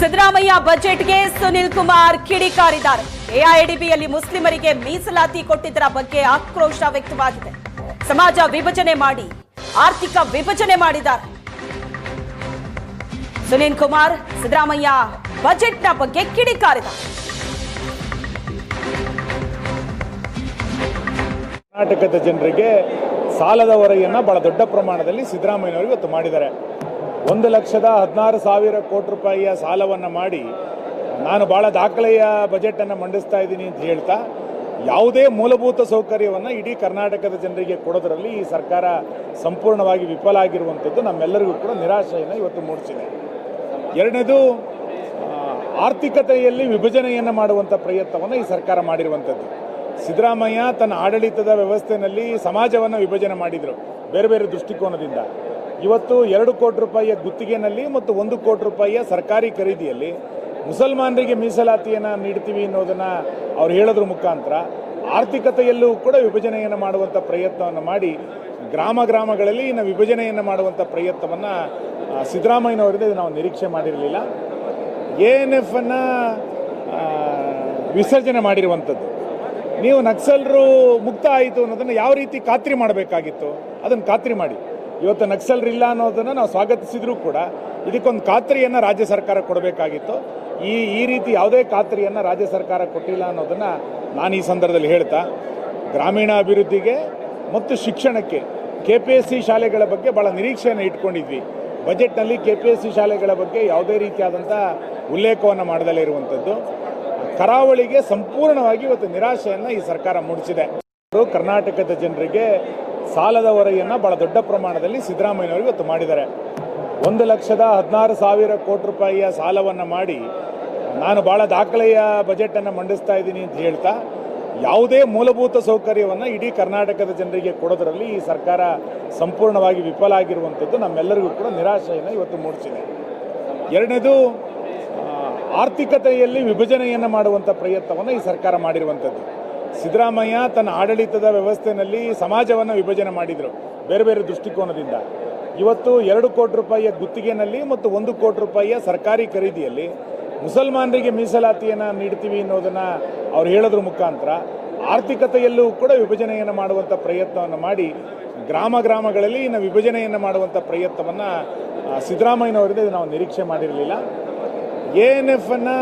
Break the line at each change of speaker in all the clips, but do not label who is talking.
ಸಿದ್ದರಾಮಯ್ಯ ಬಜೆಟ್ಗೆ ಸುನಿಲ್ ಕುಮಾರ್ ಕಿಡಿಕಾರಿದ್ದಾರೆ. ಎಐಎಡಿಬಿಯಲ್ಲಿ ಮುಸ್ಲಿಮರಿಗೆ ಮೀಸಲಾತಿ ಕೊಟ್ಟಿದ್ದರ ಬಗ್ಗೆ ಆಕ್ರೋಶ ವ್ಯಕ್ತವಾಗಿದೆ. ಸಮಾಜ ವಿಭಜನೆ ಮಾಡಿ ಆರ್ಥಿಕ ವಿಭಜನೆ ಮಾಡಿದ್ದಾರೆ. ಸುನಿಲ್ ಕುಮಾರ್ ಸಿದ್ದರಾಮಯ್ಯ ಬಜೆಟ್ನ ಬಗ್ಗೆ ಕಿಡಿಕಾರಿದ್ದಾರೆ.
ಕರ್ನಾಟಕದ ಜನರಿಗೆ ಸಾಲದ ಹೊರೆಯನ್ನು ಬಹಳ ದೊಡ್ಡ ಪ್ರಮಾಣದಲ್ಲಿ ಸಿದ್ದರಾಮಯ್ಯನವರು ಇವತ್ತು ಮಾಡಿದ್ದಾರೆ. 1,16,000 ಕೋಟಿ ರೂಪಾಯಿಯ ಸಾಲವನ್ನು ಮಾಡಿ ನಾನು ಬಹಳ ದಾಖಲೆಯ ಬಜೆಟನ್ನು ಮಂಡಿಸ್ತಾ ಇದ್ದೀನಿ ಅಂತ ಹೇಳ್ತಾ ಯಾವುದೇ ಮೂಲಭೂತ ಸೌಕರ್ಯವನ್ನು ಇಡೀ ಕರ್ನಾಟಕದ ಜನರಿಗೆ ಕೊಡೋದರಲ್ಲಿ ಈ ಸರ್ಕಾರ ಸಂಪೂರ್ಣವಾಗಿ ವಿಫಲ ಆಗಿರುವಂಥದ್ದು ನಮ್ಮೆಲ್ಲರಿಗೂ ಕೂಡ ನಿರಾಶೆಯನ್ನು ಇವತ್ತು ಮೂಡಿಸಿದೆ. ಎರಡನೇದು, ಆರ್ಥಿಕತೆಯಲ್ಲಿ ವಿಭಜನೆಯನ್ನು ಮಾಡುವಂಥ ಪ್ರಯತ್ನವನ್ನು ಈ ಸರ್ಕಾರ ಮಾಡಿರುವಂಥದ್ದು. ಸಿದ್ದರಾಮಯ್ಯ ತನ್ನ ಆಡಳಿತದ ವ್ಯವಸ್ಥೆಯಲ್ಲಿ ಸಮಾಜವನ್ನು ವಿಭಜನೆ ಮಾಡಿದರು ಬೇರೆ ಬೇರೆ ದೃಷ್ಟಿಕೋನದಿಂದ. ಇವತ್ತು 2 ಕೋಟಿ ರೂಪಾಯಿಯ ಗುತ್ತಿಗೆನಲ್ಲಿ ಮತ್ತು 1 ಕೋಟಿ ರೂಪಾಯಿಯ ಸರ್ಕಾರಿ ಖರೀದಿಯಲ್ಲಿ ಮುಸಲ್ಮಾನರಿಗೆ ಮೀಸಲಾತಿಯನ್ನು ನೀಡ್ತೀವಿ ಅನ್ನೋದನ್ನು ಅವ್ರು ಹೇಳೋದ್ರ ಮುಖಾಂತರ ಆರ್ಥಿಕತೆಯಲ್ಲೂ ಕೂಡ ವಿಭಜನೆಯನ್ನು ಮಾಡುವಂಥ ಪ್ರಯತ್ನವನ್ನು ಮಾಡಿ ಗ್ರಾಮಗಳಲ್ಲಿ ಇನ್ನು ವಿಭಜನೆಯನ್ನು ಮಾಡುವಂಥ ಪ್ರಯತ್ನವನ್ನು ಸಿದ್ದರಾಮಯ್ಯನವರಿಂದ ನಾವು ನಿರೀಕ್ಷೆ ಮಾಡಿರಲಿಲ್ಲ. ANF ಅನ್ನು ವಿಸರ್ಜನೆ ಮಾಡಿರುವಂಥದ್ದು. ನೀವು ನಕ್ಸಲರು ಮುಕ್ತ ಆಯಿತು ಅನ್ನೋದನ್ನು ಯಾವ ರೀತಿ ಖಾತ್ರಿ ಮಾಡಬೇಕಾಗಿತ್ತು ಅದನ್ನು ಖಾತ್ರಿ ಮಾಡಿ. ಇವತ್ತು ನಕ್ಸಲರಿಲ್ಲ ಅನ್ನೋದನ್ನು ನಾವು ಸ್ವಾಗತಿಸಿದ್ರೂ ಕೂಡ ಇದಕ್ಕೊಂದು ಖಾತ್ರಿಯನ್ನು ರಾಜ್ಯ ಸರ್ಕಾರ ಕೊಡಬೇಕಾಗಿತ್ತು. ಈ ರೀತಿ ಯಾವುದೇ ಖಾತ್ರಿಯನ್ನು ರಾಜ್ಯ ಸರ್ಕಾರ ಕೊಟ್ಟಿಲ್ಲ ಅನ್ನೋದನ್ನು ನಾನು ಈ ಸಂದರ್ಭದಲ್ಲಿ ಹೇಳ್ತಾ, ಗ್ರಾಮೀಣ ಅಭಿವೃದ್ಧಿಗೆ ಮತ್ತು ಶಿಕ್ಷಣಕ್ಕೆ KPSC ಶಾಲೆಗಳ ಬಗ್ಗೆ ಭಾಳ ನಿರೀಕ್ಷೆಯನ್ನು ಇಟ್ಕೊಂಡಿದ್ವಿ. ಬಜೆಟ್ನಲ್ಲಿ KPSC ಶಾಲೆಗಳ ಬಗ್ಗೆ ಯಾವುದೇ ರೀತಿಯಾದಂಥ ಉಲ್ಲೇಖವನ್ನು ಮಾಡದಲ್ಲೇ ಇರುವಂಥದ್ದು ಕರಾವಳಿಗೆ ಸಂಪೂರ್ಣವಾಗಿ ಇವತ್ತು ನಿರಾಶೆಯನ್ನು ಈ ಸರ್ಕಾರ ಮೂಡಿಸಿದೆ. ಕರ್ನಾಟಕದ ಜನರಿಗೆ ಸಾಲದ ಹೊರೆಯನ್ನು ಬಹಳ ದೊಡ್ಡ ಪ್ರಮಾಣದಲ್ಲಿ ಸಿದ್ದರಾಮಯ್ಯನವರು ಇವತ್ತು ಮಾಡಿದ್ದಾರೆ. 1,16,000 ಕೋಟಿ ರೂಪಾಯಿಯ ಸಾಲವನ್ನು ಮಾಡಿ ನಾನು ಬಹಳ ದಾಖಲೆಯ ಬಜೆಟನ್ನು ಮಂಡಿಸ್ತಾ ಇದ್ದೀನಿ ಅಂತ ಹೇಳ್ತಾ ಯಾವುದೇ ಮೂಲಭೂತ ಸೌಕರ್ಯವನ್ನು ಇಡೀ ಕರ್ನಾಟಕದ ಜನರಿಗೆ ಕೊಡೋದರಲ್ಲಿ ಈ ಸರ್ಕಾರ ಸಂಪೂರ್ಣವಾಗಿ ವಿಫಲ ಆಗಿರುವಂಥದ್ದು ನಮ್ಮೆಲ್ಲರಿಗೂ ಕೂಡ ನಿರಾಶೆಯನ್ನು ಇವತ್ತು ಮೂಡಿಸಿದೆ. ಎರಡನೇದು, ಆರ್ಥಿಕತೆಯಲ್ಲಿ ವಿಭಜನೆಯನ್ನು ಮಾಡುವಂಥ ಪ್ರಯತ್ನವನ್ನು ಈ ಸರ್ಕಾರ ಮಾಡಿರುವಂಥದ್ದು. ಸಿದ್ದರಾಮಯ್ಯ ತನ್ನ ಆಡಳಿತದ ವ್ಯವಸ್ಥೆಯಲ್ಲಿ ಸಮಾಜವನ್ನು ವಿಭಜನೆ ಮಾಡಿದರು ಬೇರೆ ಬೇರೆ ದೃಷ್ಟಿಕೋನದಿಂದ. ಇವತ್ತು 2 ಕೋಟಿ ರೂಪಾಯಿಯ ಗುತ್ತಿಗೆನಲ್ಲಿ ಮತ್ತು 1 ಕೋಟಿ ರೂಪಾಯಿಯ ಸರ್ಕಾರಿ ಖರೀದಿಯಲ್ಲಿ ಮುಸಲ್ಮಾನರಿಗೆ ಮೀಸಲಾತಿಯನ್ನು ನೀಡ್ತೀವಿ ಅನ್ನೋದನ್ನು ಅವ್ರು ಹೇಳೋದ್ರ ಮುಖಾಂತರ ಆರ್ಥಿಕತೆಯಲ್ಲೂ ಕೂಡ ವಿಭಜನೆಯನ್ನು ಮಾಡುವಂಥ ಪ್ರಯತ್ನವನ್ನು ಮಾಡಿ ಗ್ರಾಮಗಳಲ್ಲಿ ಇನ್ನು ವಿಭಜನೆಯನ್ನು ಮಾಡುವಂಥ ಪ್ರಯತ್ನವನ್ನು ಸಿದ್ದರಾಮಯ್ಯನವರಿಂದ ನಾವು ನಿರೀಕ್ಷೆ ಮಾಡಿರಲಿಲ್ಲ. ANF ಅನ್ನು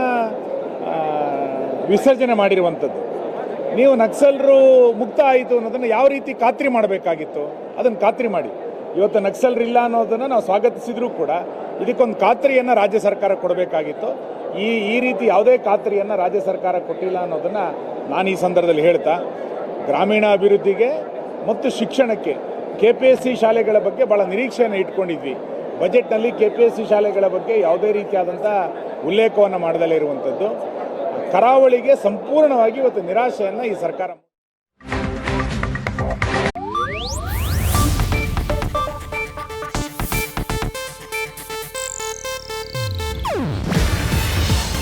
ವಿಸರ್ಜನೆ ಮಾಡಿರುವಂಥದ್ದು. ನೀವು ನಕ್ಸಲರು ಮುಕ್ತ ಆಯಿತು ಅನ್ನೋದನ್ನು ಯಾವ ರೀತಿ ಖಾತ್ರಿ ಮಾಡಬೇಕಾಗಿತ್ತು ಅದನ್ನು ಖಾತ್ರಿ ಮಾಡಿ. ಇವತ್ತು ನಕ್ಸಲರಿಲ್ಲ ಅನ್ನೋದನ್ನು ನಾವು ಸ್ವಾಗತಿಸಿದ್ರೂ ಕೂಡ ಇದಕ್ಕೊಂದು ಖಾತ್ರಿಯನ್ನು ರಾಜ್ಯ ಸರ್ಕಾರ ಕೊಡಬೇಕಾಗಿತ್ತು. ಈ ರೀತಿ ಯಾವುದೇ ಖಾತ್ರಿಯನ್ನು ರಾಜ್ಯ ಸರ್ಕಾರ ಕೊಟ್ಟಿಲ್ಲ ಅನ್ನೋದನ್ನು ನಾನು ಈ ಸಂದರ್ಭದಲ್ಲಿ ಹೇಳ್ತಾ, ಗ್ರಾಮೀಣ ಅಭಿವೃದ್ಧಿಗೆ ಮತ್ತು ಶಿಕ್ಷಣಕ್ಕೆ KPSC ಶಾಲೆಗಳ ಬಗ್ಗೆ ಭಾಳ ನಿರೀಕ್ಷೆಯನ್ನು ಇಟ್ಕೊಂಡಿದ್ವಿ. ಬಜೆಟ್ನಲ್ಲಿ KPSC ಶಾಲೆಗಳ ಬಗ್ಗೆ ಯಾವುದೇ ರೀತಿಯಾದಂಥ ಉಲ್ಲೇಖವನ್ನು ಮಾಡದಲ್ಲೇ ಇರುವಂಥದ್ದು ಕರಾವಳಿಗೆ ಸಂಪೂರ್ಣವಾಗಿ ಇವತ್ತು ನಿರಾಶೆಯನ್ನು ಈ ಸರ್ಕಾರ.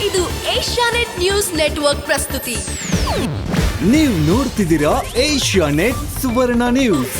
ಇದು ಏಷ್ಯಾನೆಟ್ ನ್ಯೂಸ್ ನೆಟ್ವರ್ಕ್ ಪ್ರಸ್ತುತಿ.
ನೀವು ನೋಡ್ತಿದ್ದೀರಾ ಏಷ್ಯಾನೆಟ್ ಸುವರ್ಣ ನ್ಯೂಸ್.